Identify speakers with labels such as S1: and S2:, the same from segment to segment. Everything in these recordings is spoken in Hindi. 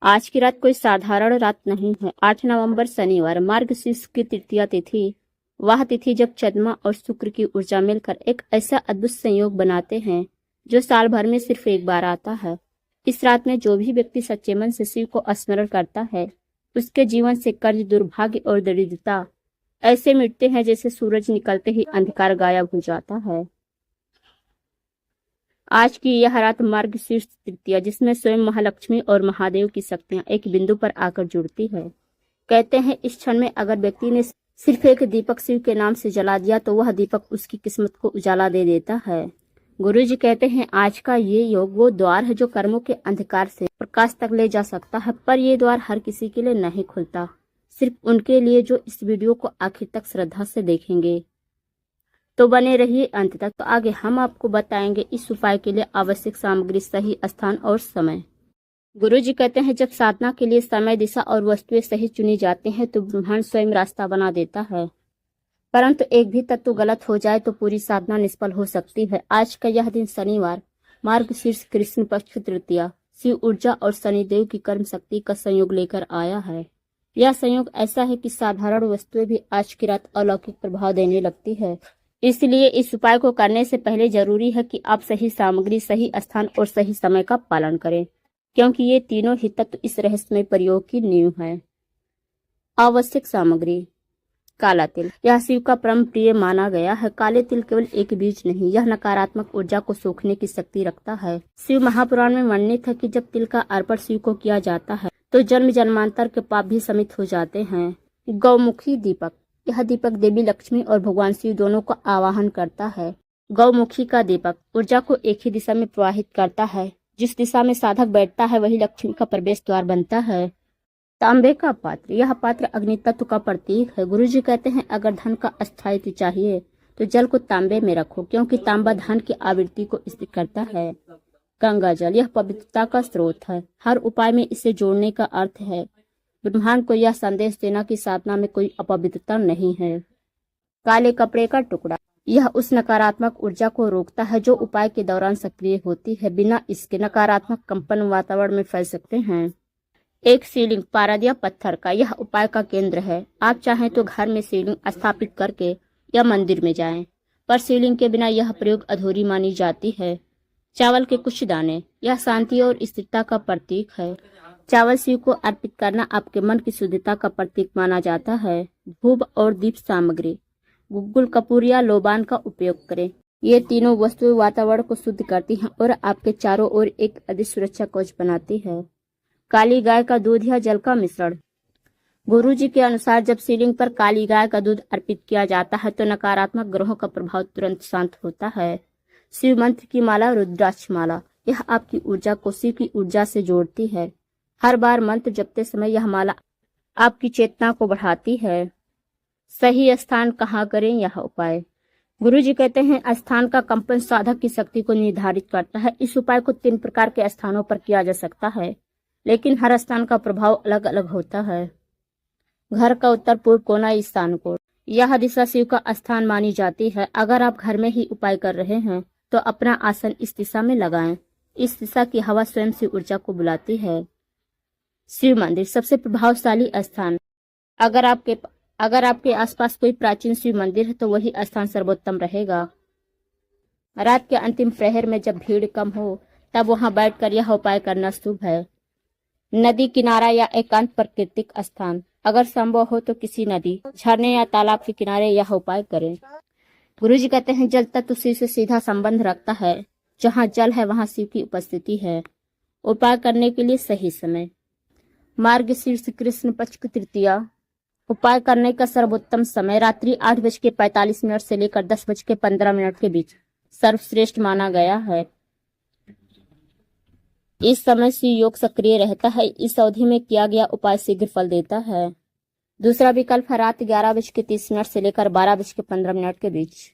S1: आज की रात कोई साधारण रात नहीं है। 8 नवंबर शनिवार, मार्गशीर्ष की तृतीया तिथि। वह तिथि जब चंद्रमा और शुक्र की ऊर्जा मिलकर एक ऐसा अद्भुत संयोग बनाते हैं जो साल भर में सिर्फ एक बार आता है। इस रात में जो भी व्यक्ति सच्चे मन से शिव को स्मरण करता है, उसके जीवन से कर्ज, दुर्भाग्य और दरिद्रता ऐसे मिटते हैं जैसे सूरज निकलते ही अंधकार गायब हो जाता है। आज की यह रात मार्गशीर्ष तृतीया, जिसमें स्वयं महालक्ष्मी और महादेव की शक्तियां एक बिंदु पर आकर जुड़ती है। कहते हैं इस क्षण में अगर व्यक्ति ने सिर्फ एक दीपक शिव के नाम से जला दिया तो वह दीपक उसकी किस्मत को उजाला दे देता है। गुरु जी कहते हैं आज का ये योग वो द्वार है जो कर्मों के अंधकार से प्रकाश तक ले जा सकता है, पर यह द्वार हर किसी के लिए नहीं खुलता, सिर्फ उनके लिए जो इस वीडियो को आखिर तक श्रद्धा से देखेंगे। तो बने रहिए अंत तक। तो आगे हम आपको बताएंगे इस उपाय के लिए आवश्यक सामग्री, सही स्थान और समय। गुरु जी कहते हैं जब साधना के लिए समय, दिशा और वस्तुएं सही चुनी जाती हैं तो ब्रह्मांड स्वयं रास्ता बना देता है, परंतु एक भी तत्व गलत हो जाए तो पूरी साधना निष्फल हो सकती है। आज का यह दिन शनिवार, मार्गशीर्ष कृष्ण पक्ष तृतीया, शिव ऊर्जा और शनिदेव की कर्म शक्ति का संयोग लेकर आया है। यह संयोग ऐसा है कि साधारण वस्तुएं भी आज की रात अलौकिक प्रभाव देने लगती है। इसलिए इस उपाय को करने से पहले जरूरी है कि आप सही सामग्री, सही स्थान और सही समय का पालन करें, क्योंकि ये तीनों ही तत्व इस रहस्यमय प्रयोग की नींव है। आवश्यक सामग्री: काला तिल। यह शिव का परम प्रिय माना गया है। काले तिल केवल एक बीज नहीं, यह नकारात्मक ऊर्जा को सोखने की शक्ति रखता है। शिव महापुराण में वर्णित है कि जब तिल का अर्पण शिव को किया जाता है तो जन्म जन्मांतर के पाप भी शमित हो जाते हैं। गौमुखी दीपक। यह दीपक देवी लक्ष्मी और भगवान शिव दोनों का आवाहन करता है। गौमुखी का दीपक ऊर्जा को एक ही दिशा में प्रवाहित करता है। जिस दिशा में साधक बैठता है वही लक्ष्मी का प्रवेश द्वार बनता है। तांबे का पात्र। यह पात्र अग्नि तत्व का प्रतीक है। गुरु जी कहते हैं अगर धन का अस्थायित्व चाहिए तो जल को तांबे में रखो, क्योंकि तांबा धन की आवृत्ति को स्थिर करता है। गंगा जल। यह पवित्रता का स्रोत है। हर उपाय में इसे जोड़ने का अर्थ है ब्रह्मांड को यह संदेश देना कि साधना में कोई अपवित्रता नहीं है। काले कपड़े का टुकड़ा। यह उस नकारात्मक ऊर्जा को रोकता है जो उपाय के दौरान सक्रिय होती है। बिना इसके नकारात्मक कंपन वातावरण में फैल सकते हैं। एक शिवलिंग पारद या पत्थर का। यह उपाय का केंद्र है। आप चाहें तो घर में शिवलिंग स्थापित करके या मंदिर में जाएं, पर शिवलिंग के बिना यह प्रयोग अधूरी मानी जाती है। चावल के कुछ दाने। यह शांति और स्थिरता का प्रतीक है। चावल शिव को अर्पित करना आपके मन की शुद्धता का प्रतीक माना जाता है। धूप और दीप सामग्री। गुग्गुल, कपूर या लोबान का उपयोग करें। ये तीनों वस्तुएं वातावरण को शुद्ध करती हैं और आपके चारों ओर एक अधिक सुरक्षा कवच बनाती है। काली गाय का दूध या जल का मिश्रण। गुरु जी के अनुसार जब शिवलिंग पर काली गाय का दूध अर्पित किया जाता है तो नकारात्मक ग्रहों का प्रभाव तुरंत शांत होता है। शिव मंत्र की माला, रुद्राक्ष माला। यह आपकी ऊर्जा को शिव की ऊर्जा से जोड़ती है। हर बार मंत्र जपते समय यह माला आपकी चेतना को बढ़ाती है। सही स्थान कहाँ करें यह उपाय। गुरु जी कहते हैं स्थान का कंपन साधक की शक्ति को निर्धारित करता है। इस उपाय को 3 प्रकार के स्थानों पर किया जा सकता है, लेकिन हर स्थान का प्रभाव अलग अलग होता है। घर का उत्तर पूर्व कोना ईशान कोण। यह दिशा शिव का स्थान मानी जाती है। अगर आप घर में ही उपाय कर रहे हैं तो अपना आसन इस दिशा में लगाएं। इस दिशा की हवा स्वयं से ऊर्जा को बुलाती है। शिव मंदिर सबसे प्रभावशाली स्थान। अगर आपके आसपास कोई प्राचीन शिव मंदिर है तो वही स्थान सर्वोत्तम रहेगा। रात के अंतिम प्रहर में जब भीड़ कम हो तब वहां बैठकर यह उपाय करना शुभ है। नदी किनारा या एकांत प्राकृतिक स्थान। अगर संभव हो तो किसी नदी, झरने या तालाब के किनारे यह उपाय करें। गुरु जी कहते हैं जल तत्व शिव से सीधा संबंध रखता है। जहाँ जल है वहाँ शिव की उपस्थिति है। उपाय करने के लिए सही समय। मार्गशीर्ष कृष्ण पक्ष तृतीया। उपाय करने का सर्वोत्तम समय रात्रि 8:45 से लेकर 10:15 के बीच सर्वश्रेष्ठ माना गया है। इस समय शिव योग सक्रिय रहता है। इस अवधि में किया गया उपाय शीघ्र फल देता है। दूसरा विकल्प है रात 11:30 से लेकर 12:15 के बीच।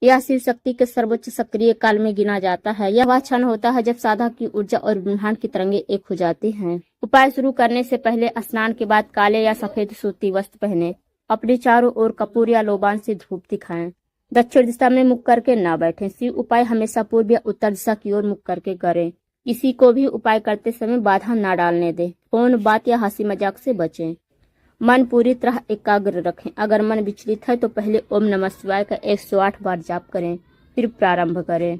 S1: यह शिव शक्ति के सर्वोच्च सक्रिय काल में गिना जाता है। यह वह क्षण होता है जब साधक की ऊर्जा और ब्रह्मांड की तरंगे एक हो जाती हैं। उपाय शुरू करने से पहले स्नान के बाद काले या सफेद सूती वस्त्र पहने। अपने चारों ओर कपूर या लोबान से धूप दिखाएं। दक्षिण दिशा में मुख करके ना बैठें। शिव उपाय हमेशा पूर्व या उत्तर दिशा की ओर मुख करके करें। किसी को भी उपाय करते समय बाधा ना डालने दें। फोन बात या हंसी मजाक से बचें। मन पूरी तरह एकाग्र रखें। अगर मन विचलित है तो पहले ओम नमः शिवाय का 108 बार जाप करें, फिर प्रारंभ करें।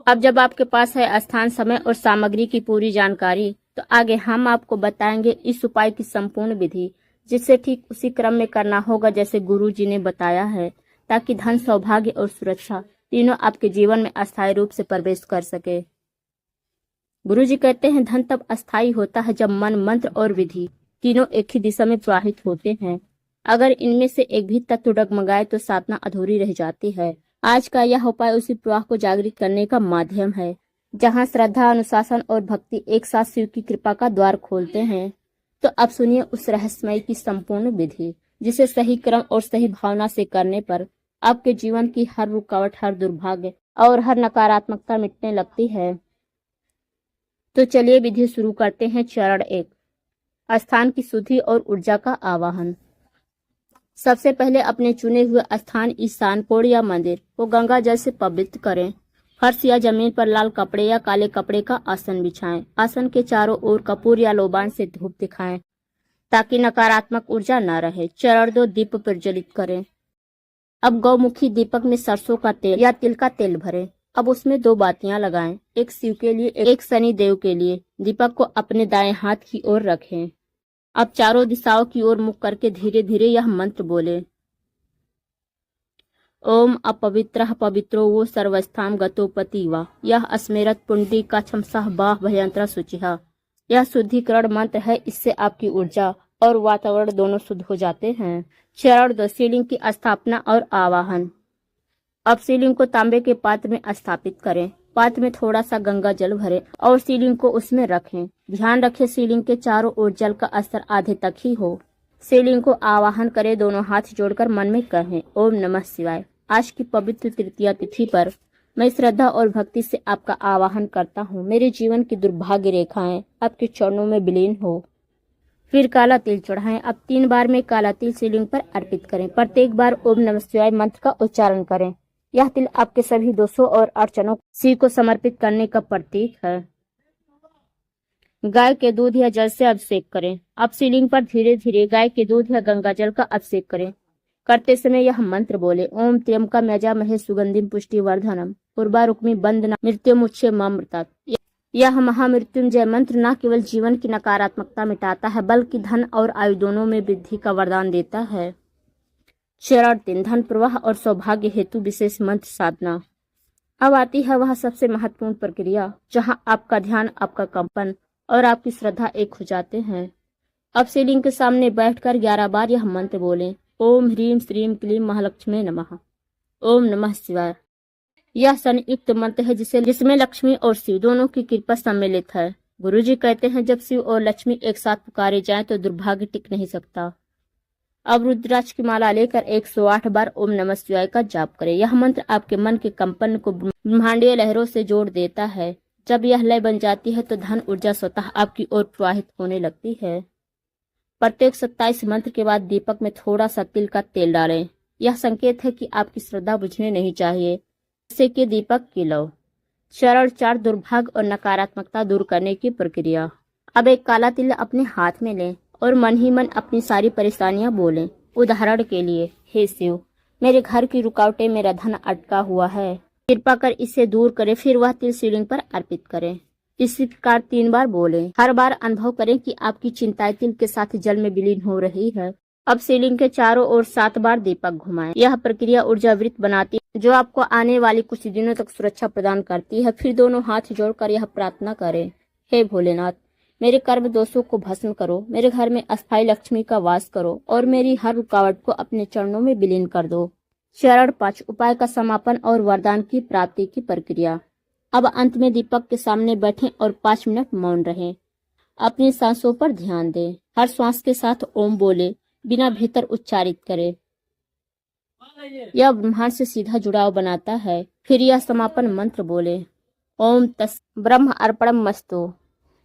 S1: अब जब आपके पास है स्थान, समय और सामग्री की पूरी जानकारी, तो आगे हम आपको बताएंगे इस उपाय की संपूर्ण विधि, जिसे ठीक उसी क्रम में करना होगा जैसे गुरु जी ने बताया है, ताकि धन, सौभाग्य और सुरक्षा तीनों आपके जीवन में अस्थायी रूप से प्रवेश कर सके। गुरु जी कहते हैं, धन तब अस्थायी होता है जब मन, मंत्र और विधि तीनों एक ही दिशा में प्रवाहित होते हैं। अगर इनमें से एक भी तत्व डगमगाए तो साधना अधूरी रह जाती है। आज का यह उपाय उसी प्रवाह को जागृत करने का माध्यम है, जहां श्रद्धा, अनुशासन और भक्ति एक साथ शिव की कृपा का द्वार खोलते हैं। तो अब सुनिए उस रहस्यमय की संपूर्ण विधि, जिसे सही क्रम और सही भावना से करने पर आपके जीवन की हर रुकावट, हर दुर्भाग्य और हर नकारात्मकता मिटने लगती है। तो चलिए विधि शुरू करते हैं। चरण 1, स्थान की शुद्धि और ऊर्जा का आवाहन। सबसे पहले अपने चुने हुए स्थान, ईशान कोण या मंदिर को गंगा जल से पवित्र करें। फर्श या जमीन पर लाल कपड़े या काले कपड़े का आसन बिछाएं। आसन के चारों ओर कपूर या लोबान से धूप दिखाएं, ताकि नकारात्मक ऊर्जा न रहे। चरण 2, दीप प्रज्वलित करें। अब गौमुखी दीपक में सरसों का तेल या तिल का तेल भरें। अब उसमें 2 बातियां लगाएं, एक शिव के लिए, एक शनि देव के लिए। दीपक को अपने दाएं हाथ की ओर रखें। अब चारों दिशाओं की ओर मुख करके धीरे धीरे यह मंत्र बोले। ओम अपवित्रः पवित्रो वो सर्वस्थाम गतोपति वा यह अस्मेरत पुंडी का छमसह बाह भयंत्र शुचिहा। यह शुद्धिकरण मंत्र है, इससे आपकी ऊर्जा और वातावरण दोनों शुद्ध हो जाते हैं। चरण 2, शिवलिंग की स्थापना और आवाहन। अब शिवलिंग को तांबे के पात्र में स्थापित करें। पात्र में थोड़ा सा गंगा जल भरें और शिवलिंग को उसमें रखें। ध्यान रखें शिवलिंग के चारों ओर जल का स्तर आधे तक ही हो। शिवलिंग को आवाहन करें, दोनों हाथ जोड़कर मन में कहें, ओम नमः शिवाय। आज की पवित्र तृतीया तिथि पर मैं श्रद्धा और भक्ति से आपका आवाहन करता हूँ। मेरे जीवन की दुर्भाग्य रेखाएं आपके चरणों में विलीन हो। फिर काला तिल चढ़ाएं। अब 3 बार में काला तिल शिवलिंग पर अर्पित करें। प्रत्येक बार ओम नमः शिवाय मंत्र का उच्चारण करें। यह तिल आपके सभी दोषों और अड़चनों शिव को समर्पित करने का प्रतीक है। गाय के दूध या जल से अभिषेक करें। अब शिवलिंग पर धीरे धीरे गाय के दूध या गंगा जल का अभिषेक करें। करते समय यह मंत्र बोले, ओम त्र्यंबकम यजामहे सुगंधिम पुष्टिवर्धनम उर्वारुक्मी बंदना मृत्युमुच्चे ममृतात। यह महामृत्युंजय मंत्र न केवल जीवन की नकारात्मकता मिटाता है, बल्कि धन और आयु दोनों में वृद्धि का वरदान देता है। चरण 3, धन प्रवाह और सौभाग्य हेतु विशेष मंत्र साधना। अब आती है वह सबसे महत्वपूर्ण प्रक्रिया, जहां आपका ध्यान, आपका कंपन और आपकी श्रद्धा एक हो जाते हैं। अब शिवलिंग के सामने बैठकर 11 बार यह मंत्र बोलें, ओम ह्रीम श्रीम क्लीम महालक्ष्मी नमः। ओम नमः शिवाय। यह संयुक्त मंत्र है जिसमें लक्ष्मी और शिव दोनों की कृपा सम्मिलित है। गुरुजी कहते हैं, जब शिव और लक्ष्मी एक साथ पुकारे जाएं तो दुर्भाग्य टिक नहीं सकता। अब रुद्राक्ष की माला लेकर 108 बार ओम नमः शिवाय का जाप करें। यह मंत्र आपके मन के कंपन को ब्रह्मांडीय लहरों से जोड़ देता है। जब यह लय बन जाती है तो धन ऊर्जा स्वतः आपकी ओर प्रवाहित होने लगती है। प्रत्येक 27 मंत्र के बाद दीपक में थोड़ा सा तिल का तेल डालें। यह संकेत है कि आपकी श्रद्धा बुझने नहीं चाहिए, जिससे कि दीपक की लौ। चरण 4, दुर्भाग्य और नकारात्मकता दूर करने की प्रक्रिया। अब एक काला तिल अपने हाथ में लें और मन ही मन अपनी सारी परेशानियां बोलें। उदाहरण के लिए, हे शिव, मेरे घर की रुकावटें, मेरा धन अटका हुआ है, कृपा कर इसे दूर करें। फिर वह तिल शिवलिंग पर अर्पित करें। इसी प्रकार 3 बार बोलें। हर बार अनुभव करें कि आपकी चिंताएं तिल के साथ जल में विलीन हो रही है। अब शिवलिंग के चारों ओर 7 बार दीपक घुमाएं। यह प्रक्रिया ऊर्जावृत बनाती है, जो आपको आने वाले कुछ दिनों तक सुरक्षा प्रदान करती है। फिर दोनों हाथ जोड़कर यह प्रार्थना करें, हे भोलेनाथ, मेरे कर्म दोषों को भस्म करो, मेरे घर में अस्थायी लक्ष्मी का वास करो और मेरी हर रुकावट को अपने चरणों में विलीन कर दो। चरण 5, उपाय का समापन और वरदान की प्राप्ति की प्रक्रिया। अब अंत में दीपक के सामने बैठें और 5 मिनट मौन रहें। अपनी सांसों पर ध्यान दें। हर श्वास के साथ ओम बोले, बिना भीतर उच्चारित करें। यह ब्रह्मांड से सीधा जुड़ाव बनाता है। फिर यह समापन मंत्र बोले, ओम तस् ब्रह्म अर्पणम मस्तु।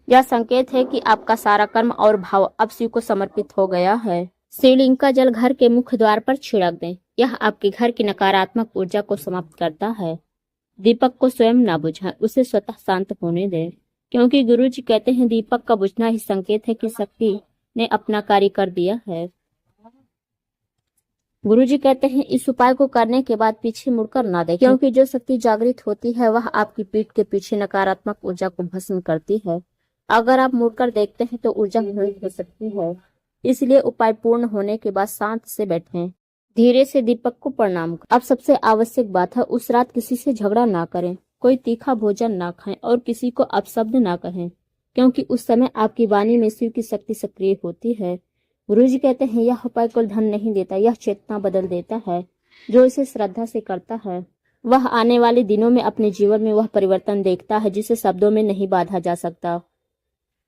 S1: यह संकेत है कि आपका सारा कर्म और भाव अब शिव को समर्पित हो गया है। शिवलिंग का जल घर के मुख्य द्वार पर छिड़क दें। यह आपके घर की नकारात्मक ऊर्जा को समाप्त करता है। दीपक को स्वयं ना बुझाएं, उसे स्वतः शांत होने दें, क्योंकि गुरु जी कहते हैं दीपक का बुझना ही संकेत है कि शक्ति ने अपना कार्य कर दिया है। गुरु जी कहते हैं इस उपाय को करने के बाद पीछे मुड़कर ना देखें, क्योंकि जो शक्ति जागृत होती है वह आपकी पीठ के पीछे नकारात्मक ऊर्जा को भस्म करती है। अगर आप मुड़कर देखते हैं तो ऊर्जा भ्रष्ट हो सकती है, इसलिए उपाय पूर्ण होने के बाद शांत से बैठें। धीरे से दीपक को प्रणाम करें। अब सबसे आवश्यक बात है उस रात किसी से झगड़ा ना करें, कोई तीखा भोजन ना खाएं और किसी को अपशब्द ना कहें, क्योंकि उस समय आपकी वाणी में शिव की शक्ति सक्रिय होती है। गुरु जी कहते हैं यह उपाय केवल धन नहीं देता, यह चेतना बदल देता है। जो इसे श्रद्धा से करता है वह आने वाले दिनों में अपने जीवन में वह परिवर्तन देखता है जिसे शब्दों में नहीं बांधा जा सकता।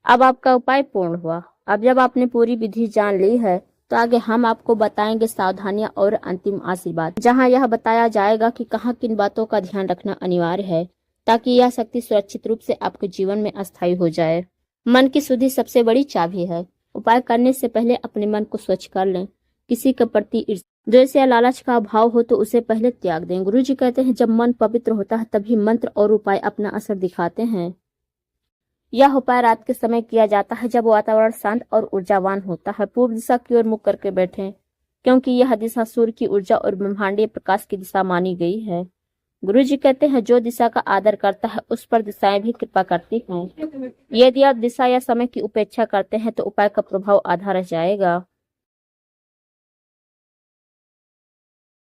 S1: अब आपका उपाय पूर्ण हुआ। अब जब आपने पूरी विधि जान ली है तो आगे हम आपको बताएंगे सावधानियां और अंतिम आशीर्वाद, जहां यह बताया जाएगा कि कहां किन बातों का ध्यान रखना अनिवार्य है ताकि यह शक्ति सुरक्षित रूप से आपके जीवन में अस्थायी हो जाए। मन की शुद्धि सबसे बड़ी चाबी है। उपाय करने से पहले अपने मन को स्वच्छ कर लें। किसी के प्रति द्वेष या लालच का अभाव हो तो उसे पहले त्याग दें। गुरु जी कहते हैं जब मन पवित्र होता है तभी मंत्र और उपाय अपना असर दिखाते हैं। यह उपाय रात के समय किया जाता है जब वातावरण शांत और ऊर्जावान होता है। पूर्व दिशा की ओर मुख करके बैठें, क्योंकि यह दिशा सूर्य की ऊर्जा और ब्रह्मांडीय प्रकाश की दिशा मानी गई है। गुरु जी कहते हैं जो दिशा का आदर करता है उस पर दिशाएं भी कृपा करती हैं। यदि आप दिशा या समय की उपेक्षा करते हैं तो उपाय का प्रभाव आधा रह जाएगा।